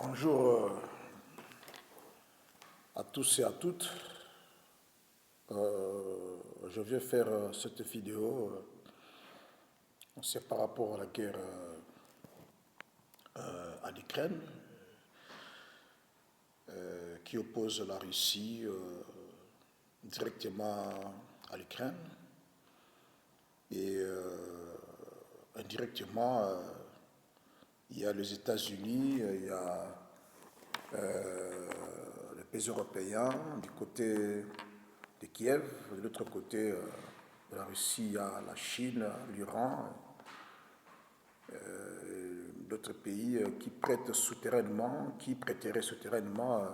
Bonjour à tous et à toutes. Je vais faire cette vidéo c'est par rapport à la guerre en Ukraine qui oppose la Russie directement à l'Ukraine et indirectement il y a les États-Unis, il y a les pays européens du côté de Kiev, de l'autre côté de la Russie, il y a la Chine, l'Iran, d'autres pays qui prêtent souterrainement, qui prêteraient souterrainement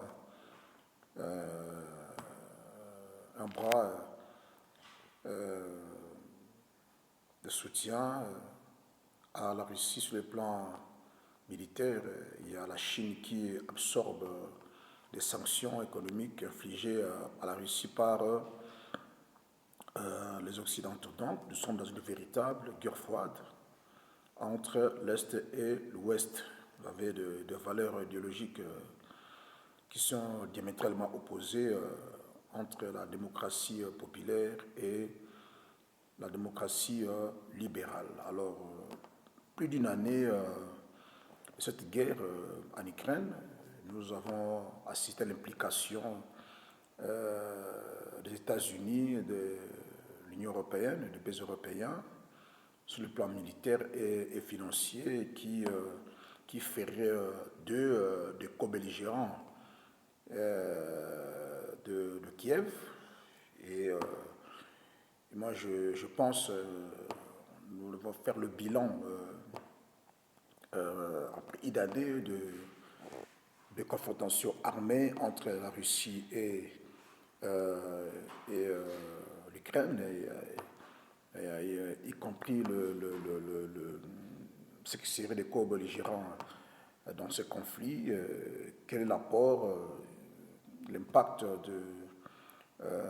un bras de soutien à la Russie sur le plan militaire. Il y a la Chine qui absorbe les sanctions économiques infligées à la Russie par les Occidentaux. Donc, nous sommes dans une véritable guerre froide entre l'Est et l'Ouest. Vous avez de valeurs idéologiques qui sont diamétralement opposées entre la démocratie populaire et la démocratie libérale. Alors, plus d'une année de cette guerre en Ukraine, nous avons assisté à l'implication des États-Unis, de l'Union européenne, des pays européens, sur le plan militaire et financier, qui ferait d'eux des co-belligérants de Kiev. Et moi, je pense nous devons faire le bilan après une année de confrontation armée entre la Russie et l'Ukraine, y compris ce qui serait des co-belligérants dans ce conflit. Quel est l'apport, l'impact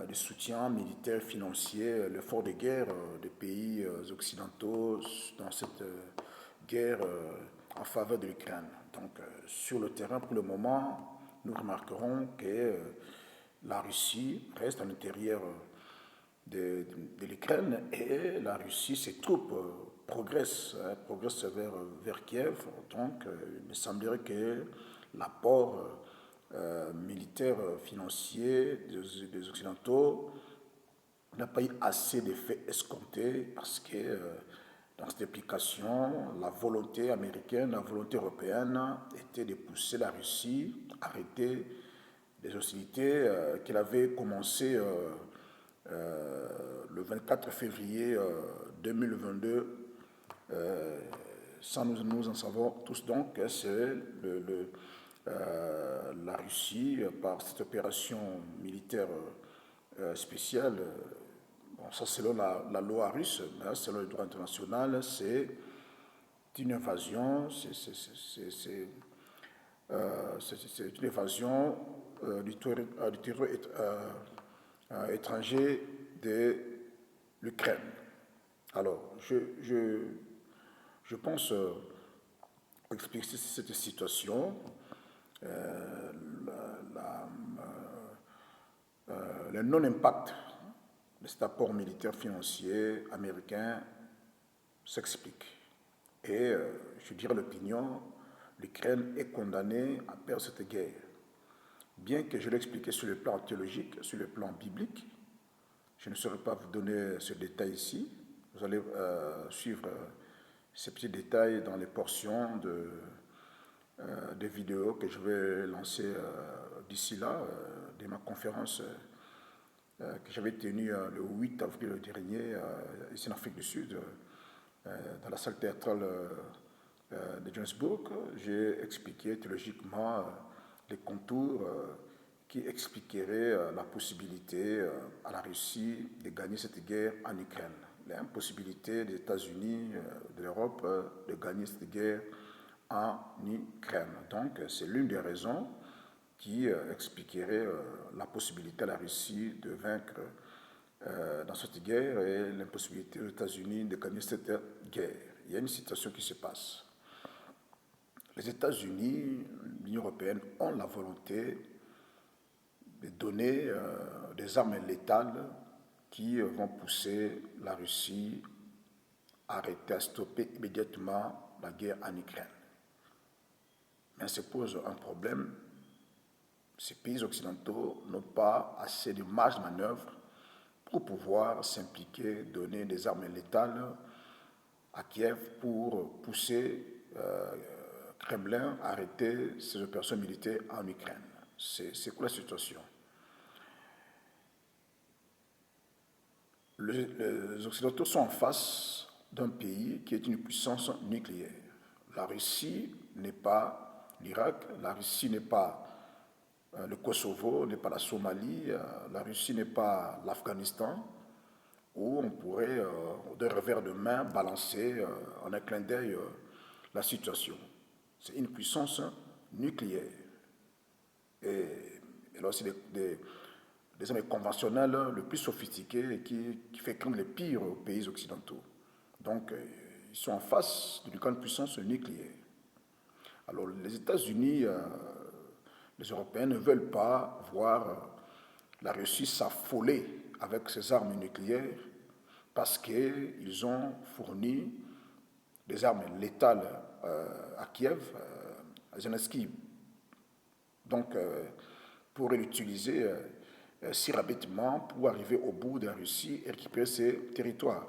du soutien militaire, financier, l'effort de guerre des pays occidentaux dans cette guerre en faveur de l'Ukraine. Donc, sur le terrain, pour le moment, nous remarquerons que la Russie reste à l'intérieur de l'Ukraine et la Russie, ses troupes progressent vers Kiev. Donc, il me semblerait que l'apport militaire, financier des Occidentaux n'a pas eu assez d'effets escomptés parce que dans cette application, la volonté américaine, la volonté européenne était de pousser la Russie à arrêter les hostilités qu'elle avait commencées le 24 février 2022. Sans nous en savons tous donc, c'est la Russie, par cette opération militaire spéciale, bon, ça selon la loi russe, mais selon le droit international, c'est une invasion, c'est une invasion du territoire étranger de l'Ukraine. Alors, je pense expliquer cette situation. Le non-impact de cet apport militaire financier américain s'explique. Et je dirais l'opinion, l'Ukraine est condamnée à perdre cette guerre. Bien que je l'ai expliqué sur le plan théologique, sur le plan biblique, je ne saurais pas vous donner ce détail ici. Vous allez suivre ces petits détails dans les portions des vidéos que je vais lancer d'ici là, de ma conférence que j'avais tenue le 8 avril dernier ici en Afrique du Sud, dans la salle théâtrale de Johannesburg. J'ai expliqué théologiquement les contours qui expliqueraient la possibilité à la Russie de gagner cette guerre en Ukraine. L'impossibilité des États-Unis, de l'Europe, de gagner cette guerre en Ukraine. Donc, c'est l'une des raisons qui expliquerait la possibilité à la Russie de vaincre dans cette guerre et l'impossibilité aux États-Unis de gagner cette guerre. Il y a une situation qui se passe. Les États-Unis, l'Union européenne ont la volonté de donner des armes létales qui vont pousser la Russie à arrêter, à stopper immédiatement la guerre en Ukraine. Mais se pose un problème. Ces pays occidentaux n'ont pas assez de marge de manœuvre pour pouvoir s'impliquer, donner des armes létales à Kiev pour pousser Kremlin à arrêter ses opérations militaires en Ukraine. C'est quoi la situation? Les Occidentaux sont en face d'un pays qui est une puissance nucléaire. La Russie n'est pas l'Irak, la Russie n'est pas le Kosovo, n'est pas la Somalie, la Russie n'est pas l'Afghanistan, où on pourrait, de revers de main, balancer en un clin d'œil la situation. C'est une puissance nucléaire. Et là aussi des armes conventionnelles le plus sophistiquées et qui fait craindre les pires aux pays occidentaux. Donc, ils sont en face d'une grande puissance nucléaire. Alors, les États-Unis, les Européens ne veulent pas voir la Russie s'affoler avec ses armes nucléaires parce qu'ils ont fourni des armes létales à Kiev, à Zelensky. Donc, pour l'utiliser si rapidement pour arriver au bout de la Russie et récupérer ses territoires.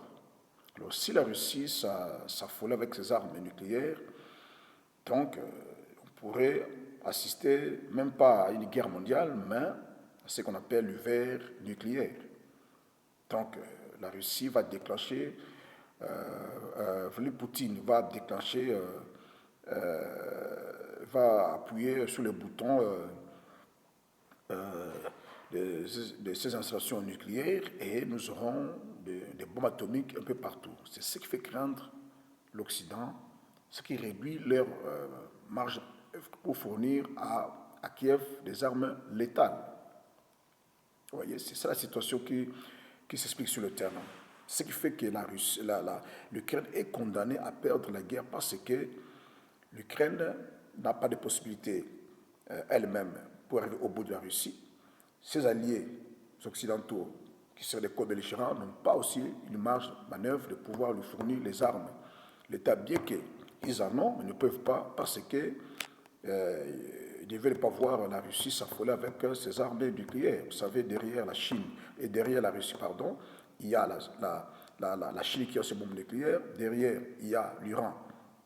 Alors, si la Russie s'affolait avec ses armes nucléaires, donc on pourrait assister même pas à une guerre mondiale, mais à ce qu'on appelle l'hiver nucléaire. Donc, la Russie va déclencher, Vladimir Poutine va déclencher, va appuyer sur le bouton de ces installations nucléaires et nous aurons des bombes atomiques un peu partout. C'est ce qui fait craindre l'Occident, ce qui réduit leur marge pour fournir à Kiev des armes létales. Vous voyez, c'est ça la situation qui s'explique sur le terrain. Ce qui fait que l'Ukraine est condamnée à perdre la guerre parce que l'Ukraine n'a pas de possibilité elle-même pour arriver au bout de la Russie. Ses alliés occidentaux, qui seraient des co-belligérants, n'ont pas aussi une marge de manœuvre de pouvoir lui fournir les armes. L'État, bien qu'ils en ont, mais ne peuvent pas parce que ils ne veulent pas voir la Russie s'affoler avec ses armes nucléaires. Vous savez, derrière la Chine et derrière la Russie, pardon, il y a la Chine qui a ses bombes nucléaires. Derrière, il y a l'Iran,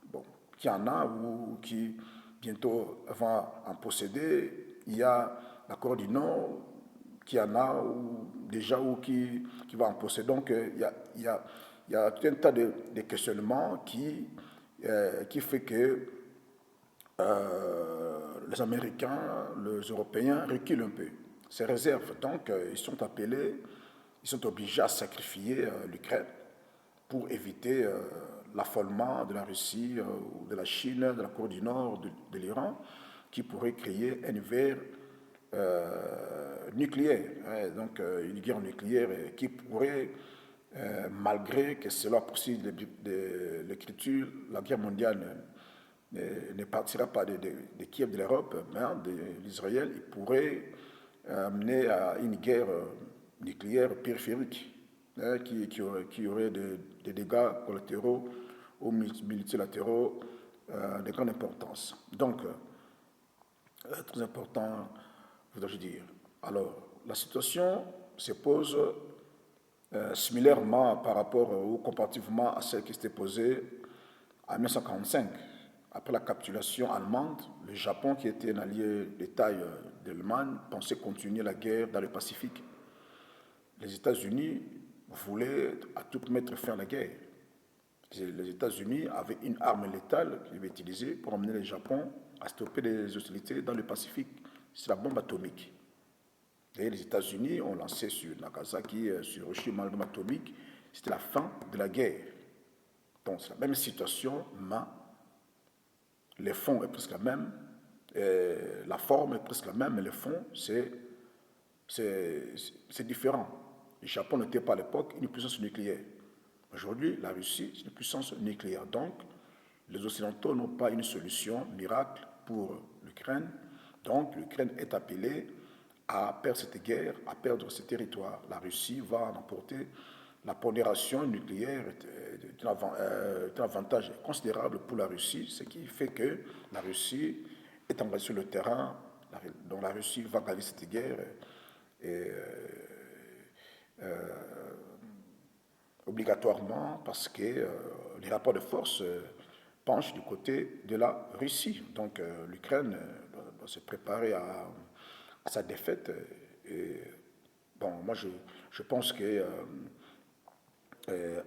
bon, qui en a ou qui bientôt va en posséder. Il y a la Corée du Nord qui en a ou déjà ou qui va en posséder. Donc, il y a tout un tas de questionnements qui fait que les Américains, les Européens reculent un peu. Ces réserves, donc, ils sont appelés, ils sont obligés à sacrifier l'Ukraine pour éviter l'affolement de la Russie, de la Chine, de la Corée du Nord, de l'Iran, qui pourrait créer un hiver nucléaire, hein, donc une guerre nucléaire qui pourrait, malgré que cela poursuive l'écriture, la guerre mondiale ne partira pas de Kiev, de l'Europe, mais de l'Israël, il pourrait amener à une guerre nucléaire périphérique, hein, qui aurait des dégâts collatéraux ou multilatéraux de grande importance. Donc, très important, voudrais-je dire. Alors, la situation se pose similairement par rapport ou comparativement à celle qui s'était posée en 1945. Après la capitulation allemande, le Japon, qui était un allié de taille de l'Allemagne, pensait continuer la guerre dans le Pacifique. Les États-Unis voulaient à tout mettre fin à la guerre. Les États-Unis avaient une arme létale qu'ils avaient utilisée pour emmener le Japon à stopper les hostilités dans le Pacifique. C'est la bombe atomique. Et les États-Unis ont lancé sur Nagasaki, sur Hiroshima, la bombe atomique. C'était la fin de la guerre. Donc c'est la même situation, mais le fond est presque la même, la forme est presque la même, mais le fond, c'est différent. Le Japon n'était pas à l'époque une puissance nucléaire. Aujourd'hui, la Russie, c'est une puissance nucléaire. Donc, les Occidentaux n'ont pas une solution miracle pour l'Ukraine. Donc l'Ukraine est appelée à perdre cette guerre, à perdre ce territoire. La Russie va en emporter. La pondération nucléaire est un avantage considérable pour la Russie, ce qui fait que la Russie est engagée sur le terrain, donc la Russie va gagner cette guerre et, obligatoirement parce que les rapports de force penchent du côté de la Russie. Donc l'Ukraine doit se préparer à sa défaite. Et, bon, moi je pense que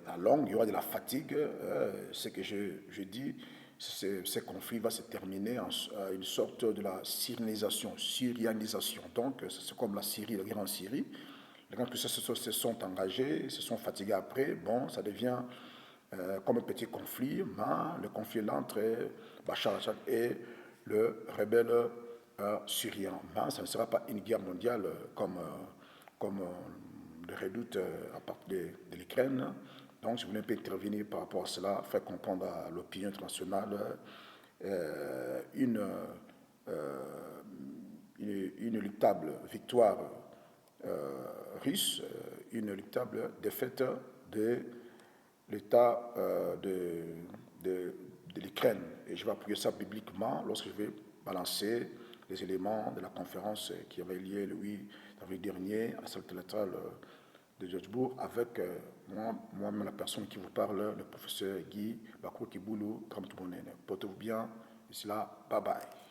à longue, il y aura de la fatigue. Ce que je dis, ce conflit va se terminer en une sorte de la syrianisation. Donc, c'est comme la Syrie, la guerre en Syrie. Les gens qui se sont engagés, se sont fatigués après, bon, ça devient comme un petit conflit, mais le conflit là entre Bachar al-Assad et le rebelle syrien. Mais ça ne sera pas une guerre mondiale comme le redoute à partir de l'Ukraine. Donc, je voulais un peu intervenir par rapport à cela, faire comprendre à l'opinion internationale une, une luttable victoire russe, une luttable défaite de l'État de l'Ukraine. Et je vais appuyer ça bibliquement lorsque je vais balancer les éléments de la conférence qui avait lieu le 8 avril dernier à la salle théâtrale de Georgesburg avec moi-même la personne qui vous parle, le professeur Guy Bakou Kiboulou Portez-vous bien. D'ici là, bye bye.